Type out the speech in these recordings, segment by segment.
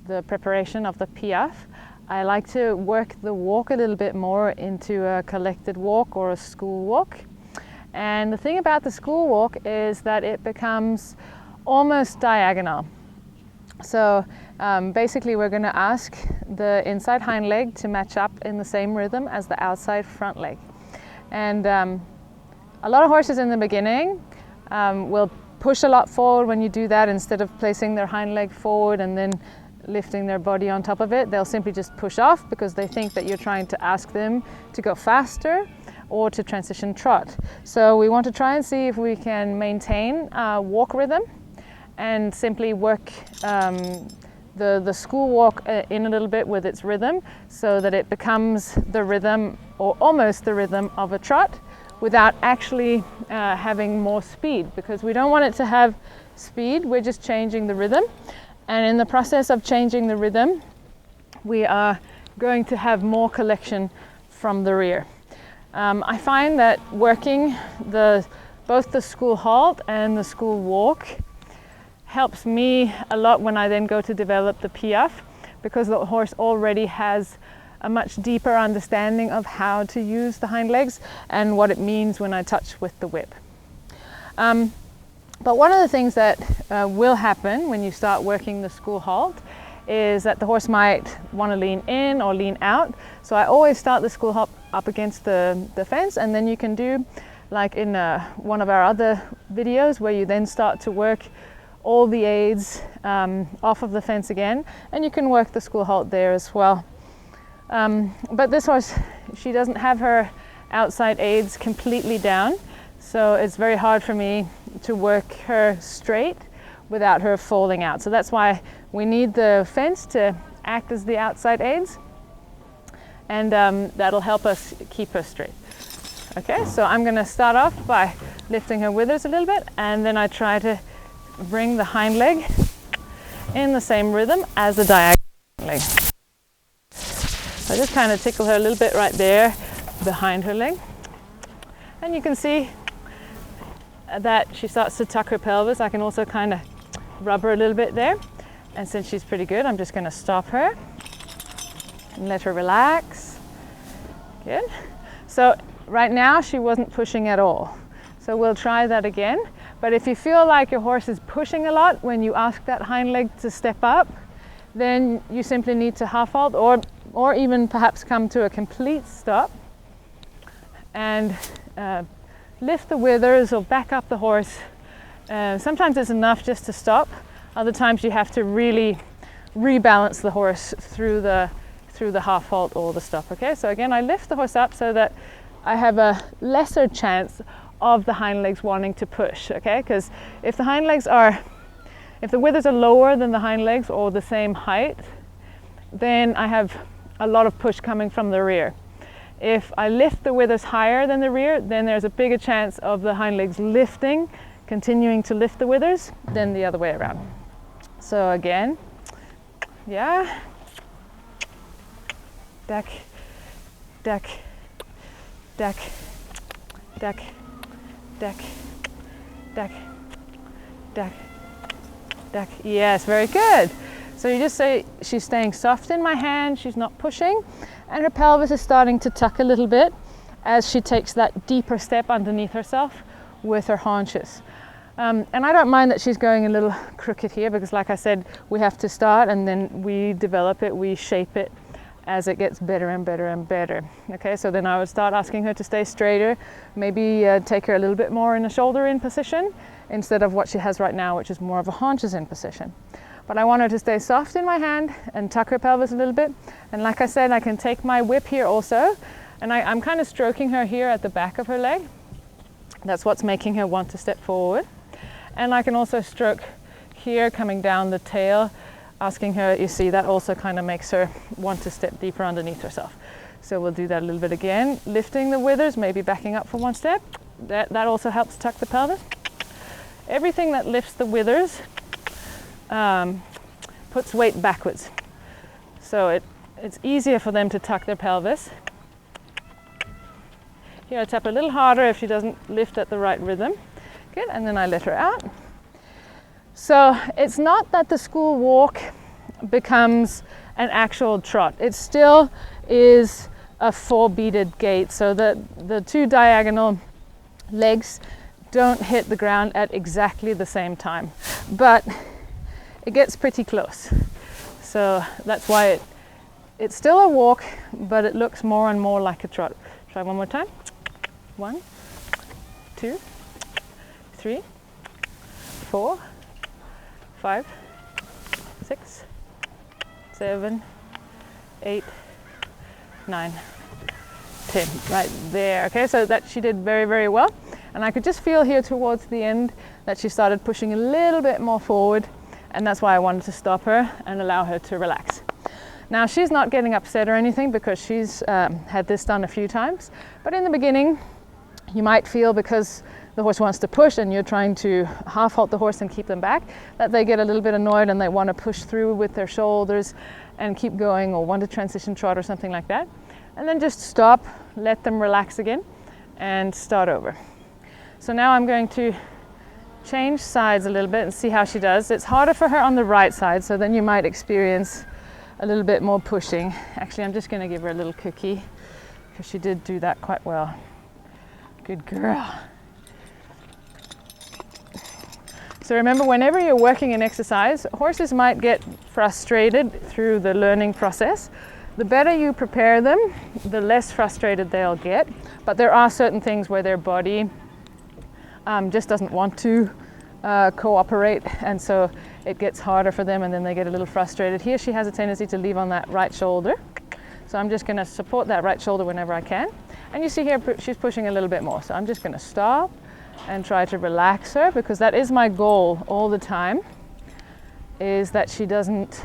the preparation of the piaffe, I like to work the walk a little bit more into a collected walk or a school walk. And the thing about the school walk is that it becomes almost diagonal. So basically we're going to ask the inside hind leg to match up in the same rhythm as the outside front leg. And a lot of horses in the beginning will push a lot forward when you do that. Instead of placing their hind leg forward and then lifting their body on top of it, they'll simply just push off because they think that you're trying to ask them to go faster or to transition trot. So we want to try and see if we can maintain walk rhythm and simply work the school walk in a little bit with its rhythm so that it becomes the rhythm or almost the rhythm of a trot without actually having more speed, because we don't want it to have speed, we're just changing the rhythm. And in the process of changing the rhythm, we are going to have more collection from the rear. I find that working both the school halt and the school walk helps me a lot when I then go to develop the piaffe, because the horse already has a much deeper understanding of how to use the hind legs and what it means when I touch with the whip. But one of the things that will happen when you start working the school halt is that the horse might want to lean in or lean out. So I always start the school halt up against the fence, and then you can do like in one of our other videos where you then start to work all the aids off of the fence again, and you can work the school halt there as well. But this horse, she doesn't have her outside aids completely down, so it's very hard for me to work her straight without her falling out. So that's why we need the fence to act as the outside aids, and that'll help us keep her straight. Okay, so I'm going to start off by lifting her withers a little bit, and then I try to bring the hind leg in the same rhythm as the diagonal leg. So I just kind of tickle her a little bit right there behind her leg, and you can see that she starts to tuck her pelvis. I can also kind of rub her a little bit there, and since she's pretty good, I'm just going to stop her and let her relax. Good. So right now she wasn't pushing at all, so we'll try that again. But if you feel like your horse is pushing a lot when you ask that hind leg to step up, then you simply need to half halt or even perhaps come to a complete stop and lift the withers or back up the horse. Sometimes it's enough just to stop. Other times you have to really rebalance the horse through the half halt or the stop. Okay, so again I lift the horse up so that I have a lesser chance of the hind legs wanting to push. Okay, because if the withers are lower than the hind legs or the same height, then I have a lot of push coming from the rear. If I lift the withers higher than the rear, then there's a bigger chance of the hind legs lifting, continuing to lift the withers, than the other way around. So again, yeah, duck, duck, duck, duck, duck, duck, duck, duck. Yes, very good. So you just say she's staying soft in my hand, she's not pushing, and her pelvis is starting to tuck a little bit as she takes that deeper step underneath herself with her haunches. And I don't mind that she's going a little crooked here, because like I said, we have to start and then we develop it, we shape it as it gets better and better and better. Okay, so then I would start asking her to stay straighter, maybe take her a little bit more in a shoulder in position instead of what she has right now, which is more of a haunches in position. But I want her to stay soft in my hand and tuck her pelvis a little bit. And like I said, I can take my whip here also, and I'm kind of stroking her here at the back of her leg. That's what's making her want to step forward. And I can also stroke here coming down the tail, asking her, you see, that also kind of makes her want to step deeper underneath herself. So we'll do that a little bit again, lifting the withers, maybe backing up for one step. That also helps tuck the pelvis. Everything that lifts the withers puts weight backwards. So it's easier for them to tuck their pelvis. Here I tap a little harder if she doesn't lift at the right rhythm. Good, and then I let her out. So it's not that the school walk becomes an actual trot. It still is a 4-beated gait, so the 2 diagonal legs don't hit the ground at exactly the same time, but it gets pretty close. So that's why it's still a walk, but it looks more and more like a trot. Try one more time. 1, 2, 3, 4, 5, 6, 7, 8, 9, 10. Right there. Okay, so that she did very, very well. And I could just feel here towards the end that she started pushing a little bit more forward, and that's why I wanted to stop her and allow her to relax. Now she's not getting upset or anything because she's had this done a few times, but in the beginning you might feel, because the horse wants to push and you're trying to half halt the horse and keep them back, that they get a little bit annoyed and they want to push through with their shoulders and keep going, or want to transition trot or something like that. And then just stop, let them relax again, and start over. So now I'm going to change sides a little bit and see how she does. It's harder for her on the right side, so then you might experience a little bit more pushing. Actually, I'm just going to give her a little cookie because she did do that quite well. Good girl. So remember, whenever you're working an exercise, horses might get frustrated through the learning process. The better you prepare them, the less frustrated they'll get. But there are certain things where their body just doesn't want to cooperate, and so it gets harder for them, and then they get a little frustrated. Here she has a tendency to leave on that right shoulder, so I'm just going to support that right shoulder whenever I can. And you see here she's pushing a little bit more, so I'm just going to stop and try to relax her, because that is my goal all the time, is that she doesn't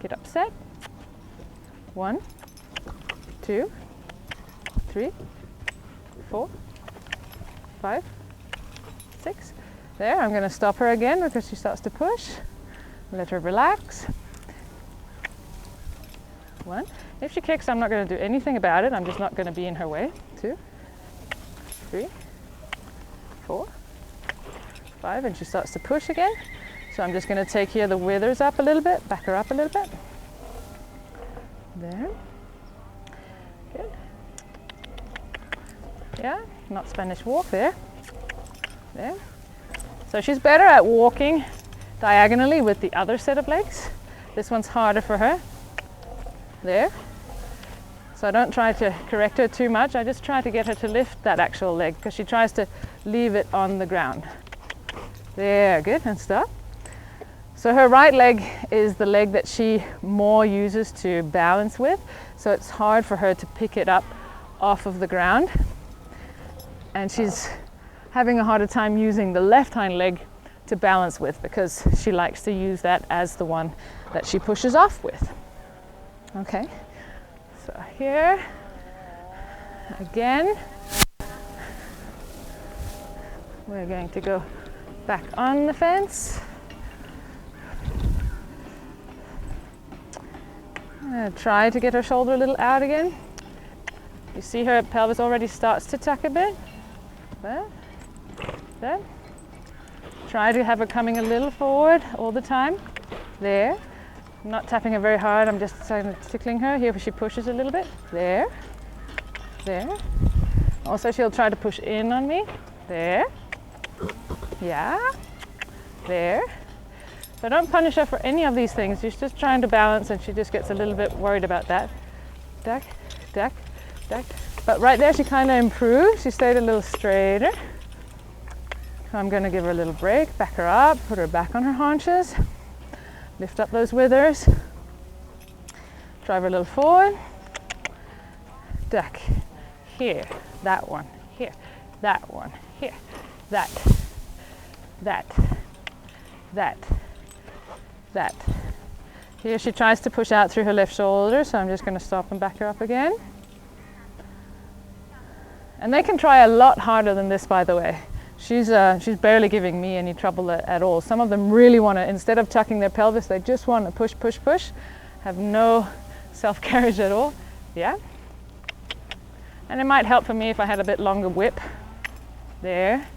get upset. 1, 2, 3, 4, 5, 6. There, I'm going to stop her again because she starts to push. Let her relax. 1. If she kicks, I'm not going to do anything about it. I'm just not going to be in her way. 2, 3, 4, 5, and she starts to push again. So I'm just going to take here the withers up a little bit, back her up a little bit. There. Good. Yeah, not Spanish walk there. There. So she's better at walking diagonally with the other set of legs. This one's harder for her. There. So I don't try to correct her too much. I just try to get her to lift that actual leg, because she tries to leave it on the ground. There, good, and stop. So her right leg is the leg that she more uses to balance with. So it's hard for her to pick it up off of the ground. And she's having a harder time using the left hind leg to balance with, because she likes to use that as the one that she pushes off with. Okay, so here, again, we're going to go back on the fence. Try to get her shoulder a little out again. You see her pelvis already starts to tuck a bit. There. There. Try to have her coming a little forward all the time. There. I'm not tapping her very hard, I'm just kind of tickling her. Here she pushes a little bit. There. There. Also she'll try to push in on me. There. Yeah. There. So don't punish her for any of these things. She's just trying to balance, and she just gets a little bit worried about that. Duck, duck, duck. But right there she kind of improved. She stayed a little straighter. So I'm going to give her a little break, back her up, put her back on her haunches, lift up those withers, drive her a little forward, duck, here, that one, here, that one, here, that, that, that, that. Here she tries to push out through her left shoulder, so I'm just going to stop and back her up again. And they can try a lot harder than this, by the way. She's barely giving me any trouble at all. Some of them really want to, instead of tucking their pelvis, they just want to push, push, push, have no self-carriage at all. Yeah. And it might help for me if I had a bit longer whip. There.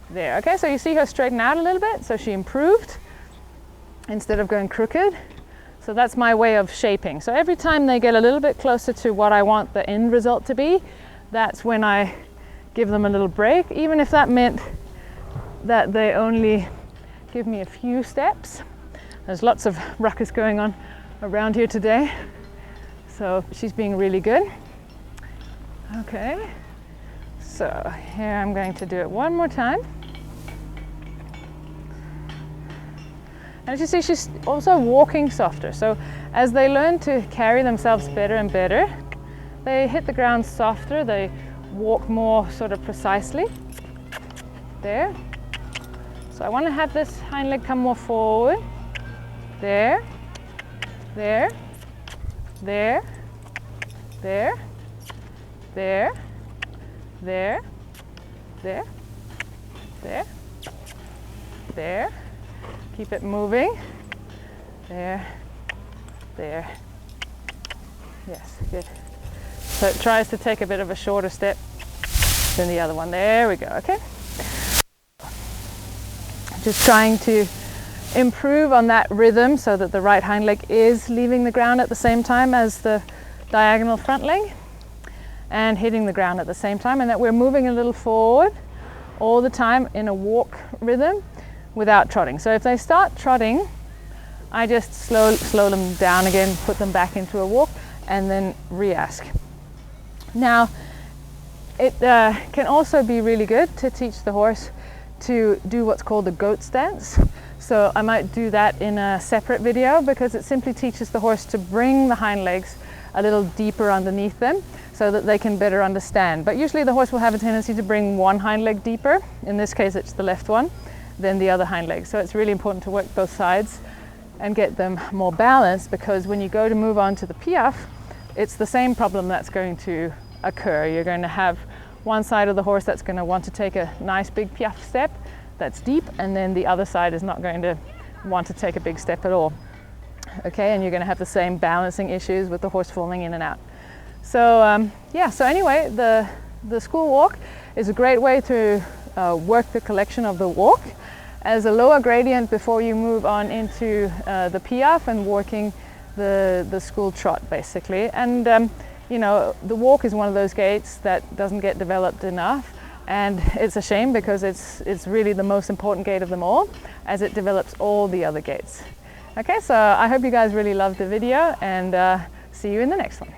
There. Okay, so you see her straighten out a little bit, so she improved. instead of going crooked. So that's my way of shaping. So every time they get a little bit closer to what I want the end result to be, that's when I give them a little break, even if that meant that they only give me a few steps. There's lots of ruckus going on around here today, so she's being really good. Okay, so here I'm going to do it one more time. And as you see, she's also walking softer. So as they learn to carry themselves better and better, they hit the ground softer, they walk more sort of precisely. There. So I want to have this hind leg come more forward. There, there, there, there, there, there, there, there, there. Keep it moving. There, there. Yes, good. So it tries to take a bit of a shorter step than the other one. There we go, okay? Just trying to improve on that rhythm so that the right hind leg is leaving the ground at the same time as the diagonal front leg and hitting the ground at the same time, and that we're moving a little forward all the time in a walk rhythm without trotting. So if they start trotting, I just slow them down again, put them back into a walk, and then re-ask. Now, it can also be really good to teach the horse to do what's called the goat stance. So I might do that in a separate video, because it simply teaches the horse to bring the hind legs a little deeper underneath them so that they can better understand. But usually the horse will have a tendency to bring one hind leg deeper. In this case, it's the left one, than the other hind leg. So it's really important to work both sides and get them more balanced, because when you go to move on to the piaffe, it's the same problem that's going to occur. You're going to have one side of the horse that's going to want to take a nice big piaffe step that's deep, and then the other side is not going to want to take a big step at all. Okay, and you're going to have the same balancing issues with the horse falling in and out. So yeah, so anyway, the school walk is a great way to work the collection of the walk as a lower gradient before you move on into the piaffe and working the school trot, basically. And you know, the walk is one of those gaits that doesn't get developed enough, and it's a shame, because it's really the most important gait of them all, as it develops all the other gaits. Okay, so I hope you guys really loved the video, and see you in the next one.